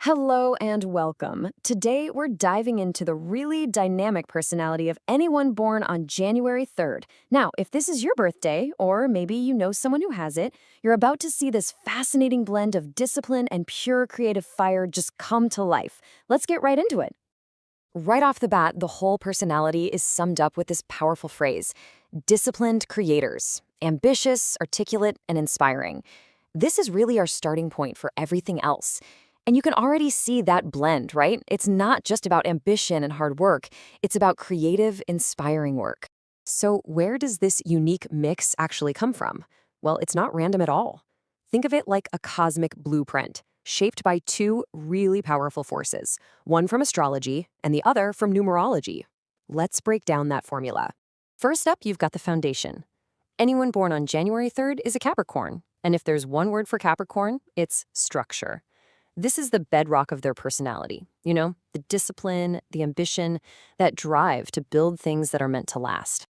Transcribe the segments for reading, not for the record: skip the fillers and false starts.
Hello and welcome. Today, we're diving into the really dynamic personality of anyone born on January 3rd. Now, if this is your birthday, or maybe you know someone who has it, you're about to see this fascinating blend of discipline and pure creative fire just come to life. Let's get right into it. Right off the bat, the whole personality is summed up with this powerful phrase: disciplined creators, ambitious, articulate, and inspiring. This is really our starting point for everything else. And you can already see that blend, right? It's not just about ambition and hard work, it's about creative, inspiring work. So, where does this unique mix actually come from? Well, it's not random at all. Think of it like a cosmic blueprint, shaped by two really powerful forces, one from astrology and the other from numerology. Let's break down that formula. First up, you've got the foundation. Anyone born on January 3rd is a Capricorn, and if there's one word for Capricorn, it's structure. This is the bedrock of their personality, the discipline, the ambition, that drive to build things that are meant to last.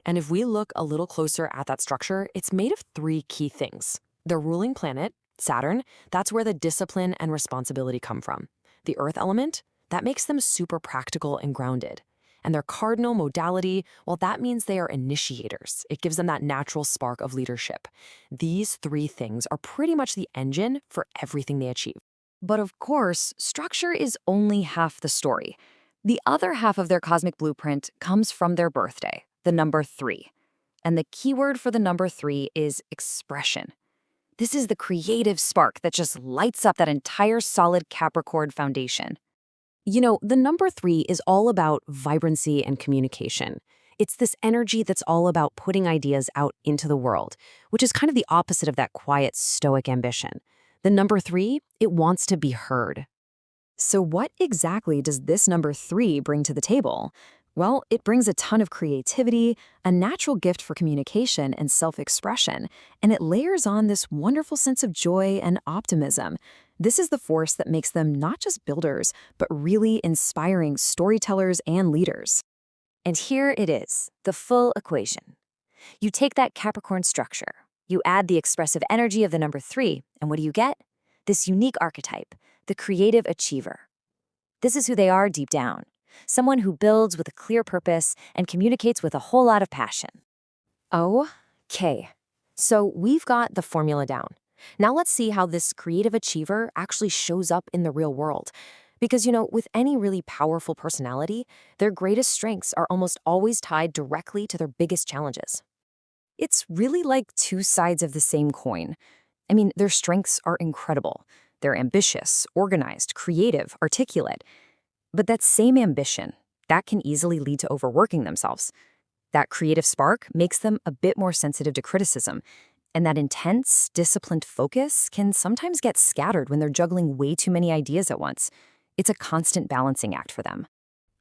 And if we look a little closer at that structure, it's made of three key things. Their ruling planet, Saturn, that's where the discipline and responsibility come from. The earth element, that makes them super practical and grounded. And their cardinal modality, well, that means they are initiators. It gives them that natural spark of leadership. These three things are pretty much the engine for everything they achieve. But of course, structure is only half the story. The other half of their cosmic blueprint comes from their birthday, the number 3. And the keyword for the number 3 is expression. This is the creative spark that just lights up that entire solid Capricorn foundation. The number 3 is all about vibrancy and communication. It's this energy that's all about putting ideas out into the world, which is kind of the opposite of that quiet, stoic ambition. The number 3, it wants to be heard. So what exactly does this number 3 bring to the table? Well, it brings a ton of creativity, a natural gift for communication and self-expression, and it layers on this wonderful sense of joy and optimism. This is the force that makes them not just builders, but really inspiring storytellers and leaders. And here it is, the full equation. You take that Capricorn structure, you add the expressive energy of the number 3, and what do you get? This unique archetype, the creative achiever. This is who they are deep down, someone who builds with a clear purpose and communicates with a whole lot of passion. Okay, so we've got the formula down. Now let's see how this creative achiever actually shows up in the real world. Because, with any really powerful personality, their greatest strengths are almost always tied directly to their biggest challenges. It's really like two sides of the same coin. I mean, their strengths are incredible. They're ambitious, organized, creative, articulate. But that same ambition, that can easily lead to overworking themselves. That creative spark makes them a bit more sensitive to criticism. And that intense, disciplined focus can sometimes get scattered when they're juggling way too many ideas at once. It's a constant balancing act for them.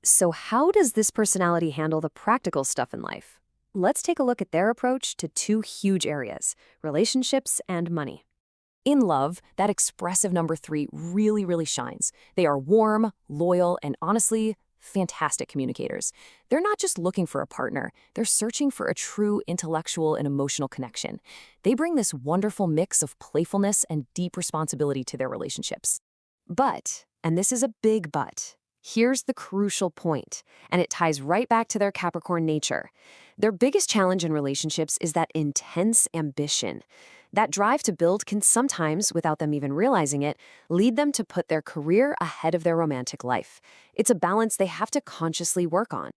So how does this personality handle the practical stuff in life? Let's take a look at their approach to two huge areas: relationships and money. In love, that expressive number 3 really shines. They are warm, loyal, and honestly, fantastic communicators. They're not just looking for a partner, they're searching for a true intellectual and emotional connection. They bring this wonderful mix of playfulness and deep responsibility to their relationships. But, and this is a big but, here's the crucial point, and it ties right back to their Capricorn nature. Their biggest challenge in relationships is that intense ambition. That drive to build can sometimes, without them even realizing it, lead them to put their career ahead of their romantic life. It's a balance they have to consciously work on.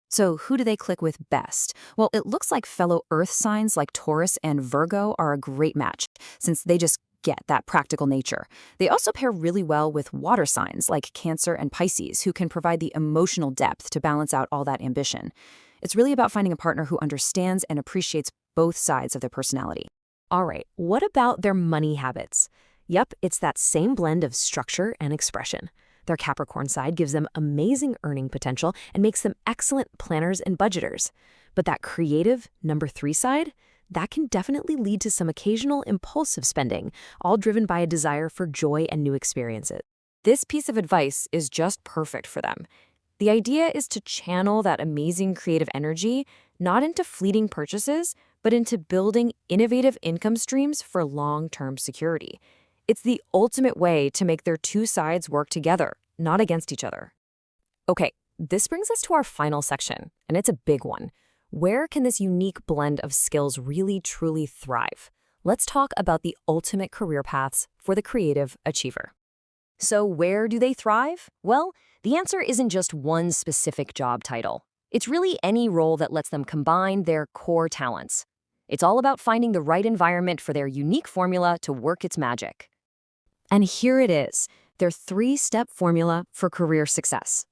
So who do they click with best? Well, it looks like fellow Earth signs like Taurus and Virgo are a great match, since they just get that practical nature. They also pair really well with water signs like Cancer and Pisces, who can provide the emotional depth to balance out all that ambition. It's really about finding a partner who understands and appreciates both sides of their personality. All right, what about their money habits? Yep, it's that same blend of structure and expression. Their Capricorn side gives them amazing earning potential and makes them excellent planners and budgeters. But that creative number 3 side, that can definitely lead to some occasional impulsive spending, all driven by a desire for joy and new experiences. This piece of advice is just perfect for them. The idea is to channel that amazing creative energy not into fleeting purchases, but into building innovative income streams for long-term security. It's the ultimate way to make their two sides work together, not against each other. Okay, this brings us to our final section, and it's a big one. Where can this unique blend of skills really truly thrive? Let's talk about the ultimate career paths for the creative achiever. So where do they thrive? Well, the answer isn't just one specific job title. It's really any role that lets them combine their core talents. It's all about finding the right environment for their unique formula to work its magic. And here it is, their three-step formula for career success.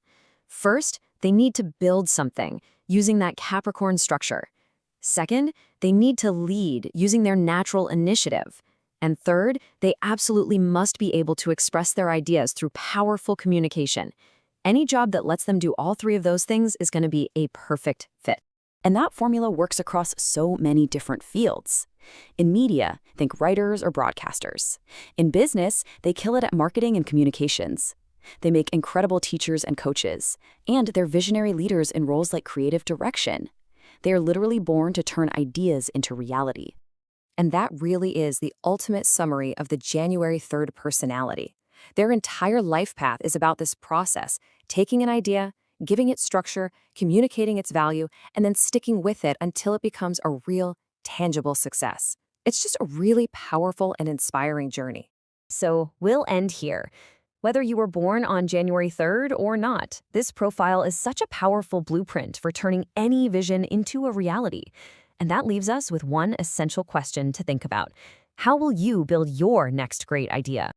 First, they need to build something using that Capricorn structure. Second, they need to lead using their natural initiative. And third, they absolutely must be able to express their ideas through powerful communication. Any job that lets them do all three of those things is going to be a perfect fit. And that formula works across so many different fields. In media, think writers or broadcasters. In business, they kill it at marketing and communications. They make incredible teachers and coaches, and they're visionary leaders in roles like creative direction. They are literally born to turn ideas into reality. And that really is the ultimate summary of the January 3rd personality. Their entire life path is about this process, taking an idea, giving it structure, communicating its value, and then sticking with it until it becomes a real, tangible success. It's just a really powerful and inspiring journey. So we'll end here. Whether you were born on January 3rd or not, this profile is such a powerful blueprint for turning any vision into a reality. And that leaves us with one essential question to think about. How will you build your next great idea?